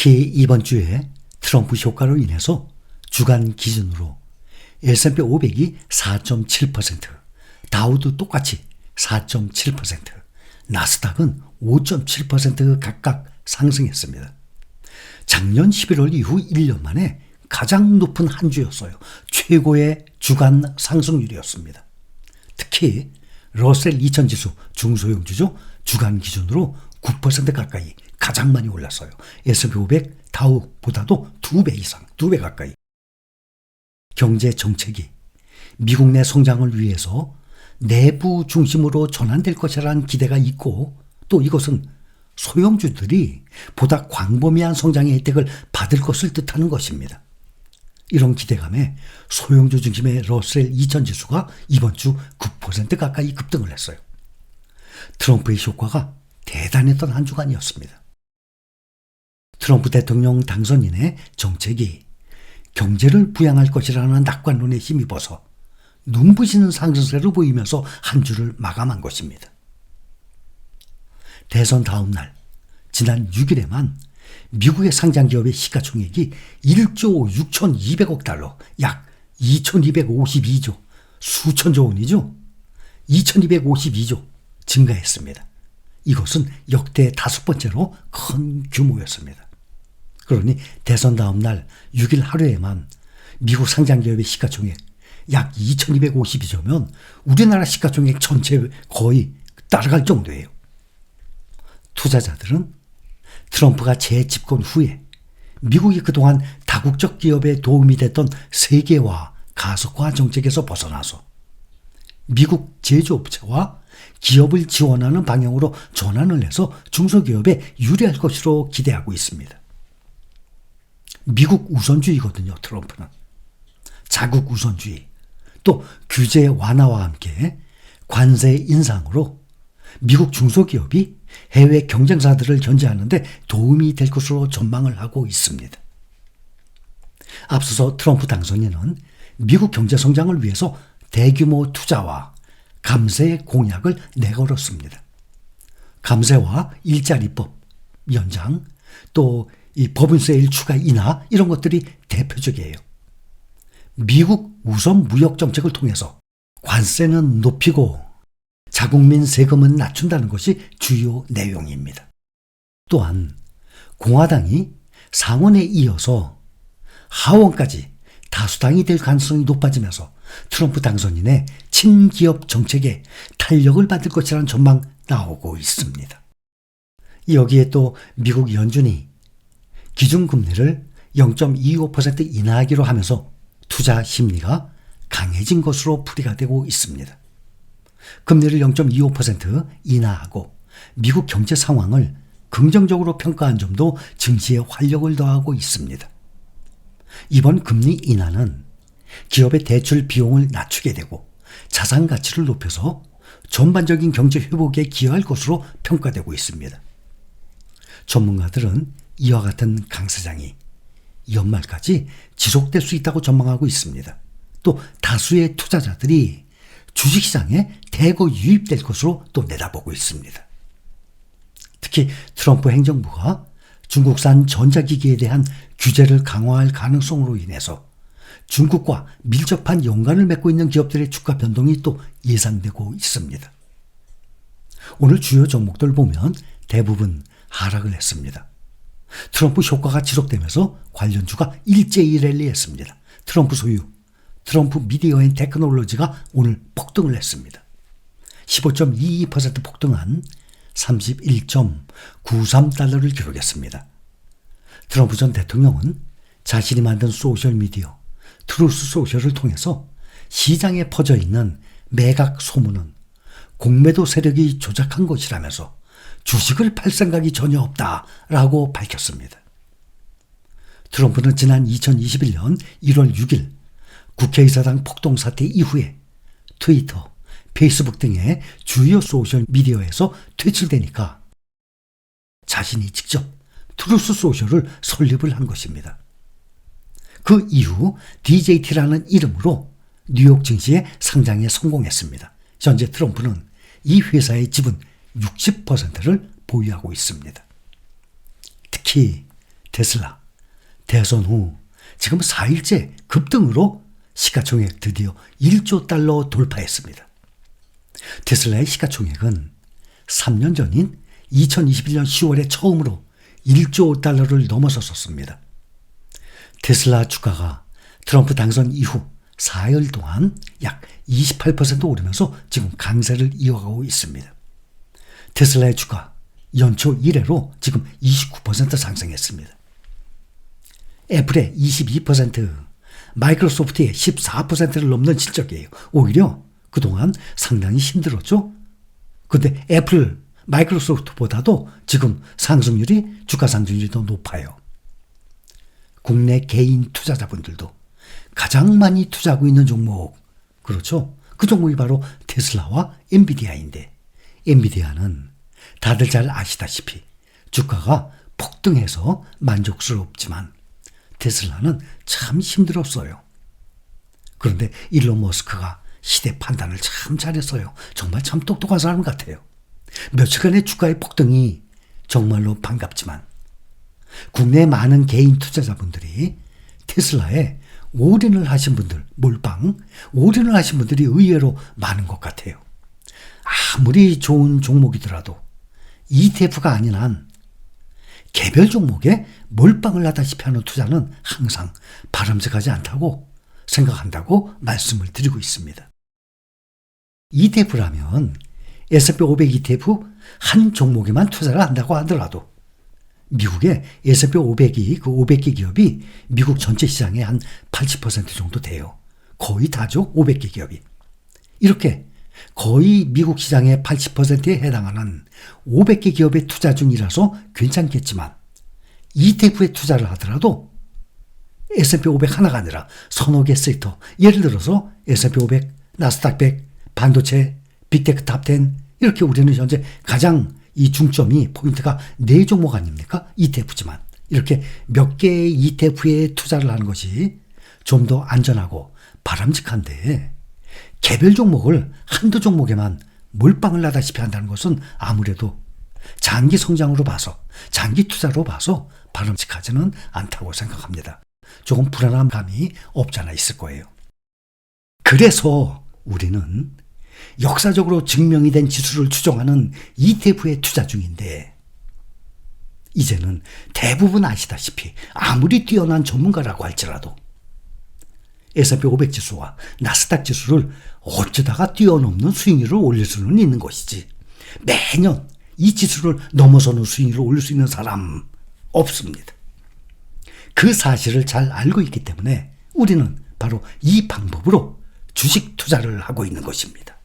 특히 이번 주에 트럼프 효과로 인해서 주간 기준으로 S&P 500이 4.7%, 다우도 똑같이 4.7%, 나스닥은 5.7% 각각 상승했습니다. 작년 11월 이후 1년 만에 가장 높은 한 주였어요. 최고의 주간 상승률이었습니다. 특히 러셀 2000 지수 중소형주죠. 주간 기준으로 9% 가까이 가장 많이 올랐어요. S&P 500 다우보다도 2배 이상, 2배 가까이. 경제 정책이 미국 내 성장을 위해서 내부 중심으로 전환될 것이라는 기대가 있고, 또 이것은 소형주들이 보다 광범위한 성장의 혜택을 받을 것을 뜻하는 것입니다. 이런 기대감에 소형주 중심의 러셀 2000 지수가 이번 주 9% 가까이 급등을 했어요. 트럼프의 효과가 대단했던 한 주간이었습니다. 트럼프 대통령 당선인의 정책이 경제를 부양할 것이라는 낙관론에 힘입어서 눈부시는 상승세를 보이면서 한 주를 마감한 것입니다. 대선 다음 날 지난 6일에만 미국의 상장기업의 시가총액이 1조 6,200억 달러, 약 2,252조, 수천조 원이죠. 2,252조 증가했습니다. 이것은 역대 5번째로 큰 규모였습니다. 그러니 대선 다음 날 6일 하루에만 미국 상장기업의 시가총액 약 2,252조면 우리나라 시가총액 전체 거의 따라갈 정도예요. 투자자들은 트럼프가 재집권 후에 미국이 그동안 다국적 기업에 도움이 됐던 세계화, 가속화 정책에서 벗어나서 미국 제조업체와 기업을 지원하는 방향으로 전환을 해서 중소기업에 유리할 것으로 기대하고 있습니다. 미국 우선주의거든요, 트럼프는. 자국 우선주의, 또 규제 완화와 함께 관세 인상으로 미국 중소기업이 해외 경쟁사들을 견제하는데 도움이 될 것으로 전망을 하고 있습니다. 앞서서 트럼프 당선인은 미국 경제 성장을 위해서 대규모 투자와 감세 공약을 내걸었습니다. 감세와 일자리법 연장, 또 이 법인세일 추가 인하, 이런 것들이 대표적이에요. 미국 우선 무역 정책을 통해서 관세는 높이고 자국민 세금은 낮춘다는 것이 주요 내용입니다. 또한 공화당이 상원에 이어서 하원까지 다수당이 될 가능성이 높아지면서 트럼프 당선인의 친기업 정책에 탄력을 받을 것이라는 전망 나오고 있습니다. 여기에 또 미국 연준이 기준금리를 0.25% 인하하기로 하면서 투자 심리가 강해진 것으로 풀이가 되고 있습니다. 금리를 0.25% 인하하고 미국 경제 상황을 긍정적으로 평가한 점도 증시에 활력을 더하고 있습니다. 이번 금리 인하는 기업의 대출 비용을 낮추게 되고 자산 가치를 높여서 전반적인 경제 회복에 기여할 것으로 평가되고 있습니다. 전문가들은 이와 같은 강세장이 연말까지 지속될 수 있다고 전망하고 있습니다. 또 다수의 투자자들이 주식시장에 대거 유입될 것으로 또 내다보고 있습니다. 특히 트럼프 행정부가 중국산 전자기기에 대한 규제를 강화할 가능성으로 인해서 중국과 밀접한 연관을 맺고 있는 기업들의 주가 변동이 또 예상되고 있습니다. 오늘 주요 종목들 보면 대부분 하락을 했습니다. 트럼프 효과가 지속되면서 관련주가 일제히 랠리했습니다. 트럼프 소유 트럼프 미디어 앤 테크놀로지가 오늘 폭등을 했습니다. 15.22% 폭등한 31.93달러를 기록했습니다. 트럼프 전 대통령은 자신이 만든 소셜미디어 트루스 소셜을 통해서 시장에 퍼져 있는 매각 소문은 공매도 세력이 조작한 것이라면서 주식을 팔 생각이 전혀 없다라고 밝혔습니다. 트럼프는 지난 2021년 1월 6일 국회의사당 폭동 사태 이후에 트위터, 페이스북 등의 주요 소셜미디어에서 퇴출되니까 자신이 직접 트루스 소셜을 설립을 한 것입니다. 그 이후 DJT라는 이름으로 뉴욕 증시의 상장에 성공했습니다. 현재 트럼프는 이 회사의 지분 60%를 보유하고 있습니다. 특히 테슬라 대선 후 지금 4일째 급등으로 시가총액 드디어 1조 달러 돌파했습니다. 테슬라의 시가총액은 3년 전인 2021년 10월에 처음으로 1조 달러를 넘어섰었습니다. 테슬라 주가가 트럼프 당선 이후 4일 동안 약 28% 오르면서 지금 강세를 이어가고 있습니다. 테슬라의 주가 연초 1회로 지금 29% 상승했습니다. 애플의 22%, 마이크로소프트의 14%를 넘는 실적이에요. 오히려 그동안 상당히 힘들었죠. 근데 애플, 마이크로소프트보다도 지금 상승률이, 주가 상승률이 더 높아요. 국내 개인 투자자분들도 가장 많이 투자하고 있는 종목, 그렇죠? 그 종목이 바로 테슬라와 엔비디아인데, 엔비디아는 다들 잘 아시다시피 주가가 폭등해서 만족스럽지만 테슬라는 참 힘들었어요. 그런데 일론 머스크가 시대 판단을 참 잘했어요. 정말 참 똑똑한 사람 같아요. 며칠간의 주가의 폭등이 정말로 반갑지만 국내 많은 개인 투자자분들이 테슬라에 올인을 하신 분들, 몰빵 올인을 하신 분들이 의외로 많은 것 같아요. 아무리 좋은 종목이더라도 ETF가 아닌 한 개별 종목에 몰빵을 하다시피 하는 투자는 항상 바람직하지 않다고 생각한다고 말씀을 드리고 있습니다. ETF라면 S&P 500 ETF 한 종목에만 투자를 한다고 하더라도 미국의 S&P 500이 그 500개 기업이 미국 전체 시장의 한 80% 정도 돼요. 거의 다죠. 500개 기업이. 이렇게 거의 미국 시장의 80%에 해당하는 500개 기업에 투자 중이라서 괜찮겠지만 ETF에 투자를 하더라도 S&P 500 하나가 아니라 서너 개 섹터, 예를 들어서 S&P 500, 나스닥 100, 반도체, 빅테크 탑10 이렇게 우리는 현재 가장 이 중점이 포인트가 4종목 아닙니까? ETF지만 이렇게 몇 개의 ETF에 투자를 하는 것이 좀 더 안전하고 바람직한데 개별 종목을 한두 종목에만 몰빵을 하다시피 한다는 것은 아무래도 장기 성장으로 봐서 장기 투자로 봐서 바람직하지는 않다고 생각합니다. 조금 불안한 감이 없잖아 있을 거예요. 그래서 우리는 역사적으로 증명이 된 지수를 추종하는 ETF에 투자 중인데 이제는 대부분 아시다시피 아무리 뛰어난 전문가라고 할지라도 S&P 500 지수와 나스닥 지수를 어쩌다가 뛰어넘는 수익률을 올릴 수는 있는 것이지 매년 이 지수를 넘어서는 수익률을 올릴 수 있는 사람 없습니다. 그 사실을 잘 알고 있기 때문에 우리는 바로 이 방법으로 주식 투자를 하고 있는 것입니다.